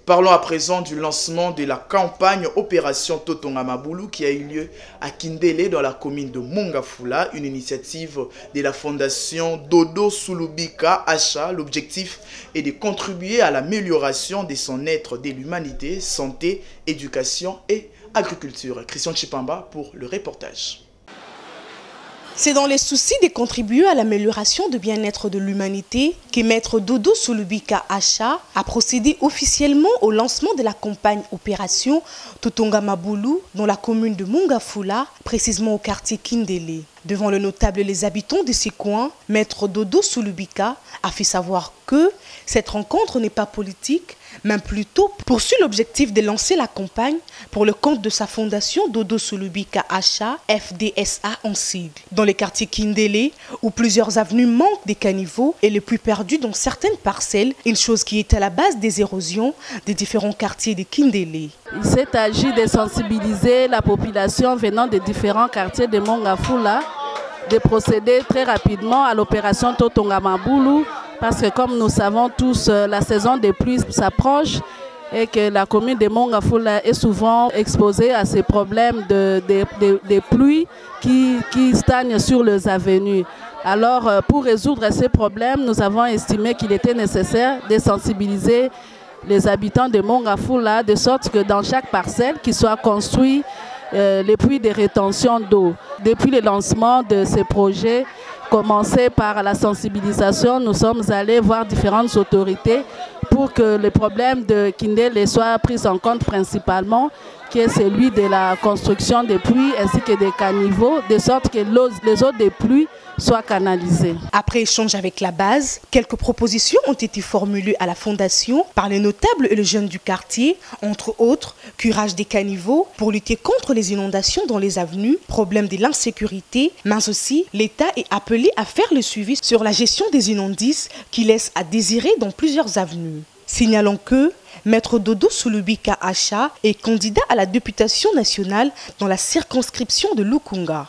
Parlons à présent du lancement de la campagne Opération Totonga Mabulu qui a eu lieu à Kindélé dans la commune de Mongafula, une initiative de la fondation Dodo Sulubika Acha. L'objectif est de contribuer à l'amélioration de son être de l'humanité, santé, éducation et agriculture. Christian Chipamba pour le reportage. C'est dans les soucis de contribuer à l'amélioration du bien-être de l'humanité que Maître Dodo Sulubika Acha a procédé officiellement au lancement de la campagne Opération Totonga Mabulu dans la commune de Mongafula, précisément au quartier Kindélé. Devant le notable et les habitants de ces coins, Maître Dodo Sulubika a fait savoir que cette rencontre n'est pas politique, mais plutôt poursuit l'objectif de lancer la campagne pour le compte de sa fondation Dodo Sulubika Acha, FDSA en sigle. Dans les quartiers Kindélé, où plusieurs avenues manquent des caniveaux et les plus perdus dans certaines parcelles, une chose qui est à la base des érosions des différents quartiers de Kindélé. Il s'est agi de sensibiliser la population venant des différents quartiers de Mongafula, de procéder très rapidement à l'opération Totonga Mabulu, parce que comme nous savons tous, la saison des pluies s'approche et que la commune de Mongafula est souvent exposée à ces problèmes de pluie qui stagnent sur les avenues. Alors, pour résoudre ces problèmes, nous avons estimé qu'il était nécessaire de sensibiliser les habitants de Mongafula de sorte que dans chaque parcelle qui soit construit les puits de rétention d'eau. Depuis le lancement de ces projets, commencé par la sensibilisation, nous sommes allés voir différentes autorités pour que le problème de Kindélé soit pris en compte principalement, qui est celui de la construction des puits ainsi que des caniveaux, de sorte que les eaux des pluies soient canalisées. Après échange avec la base, quelques propositions ont été formulées à la fondation par les notables et les jeunes du quartier, entre autres, curage des caniveaux pour lutter contre les inondations dans les avenues, problème de l'insécurité, mais aussi l'État est appelé à faire le suivi sur la gestion des inondices qui laissent à désirer dans plusieurs avenues. Signalons que Maître Dodo Sulubika Acha est candidat à la députation nationale dans la circonscription de Lukunga.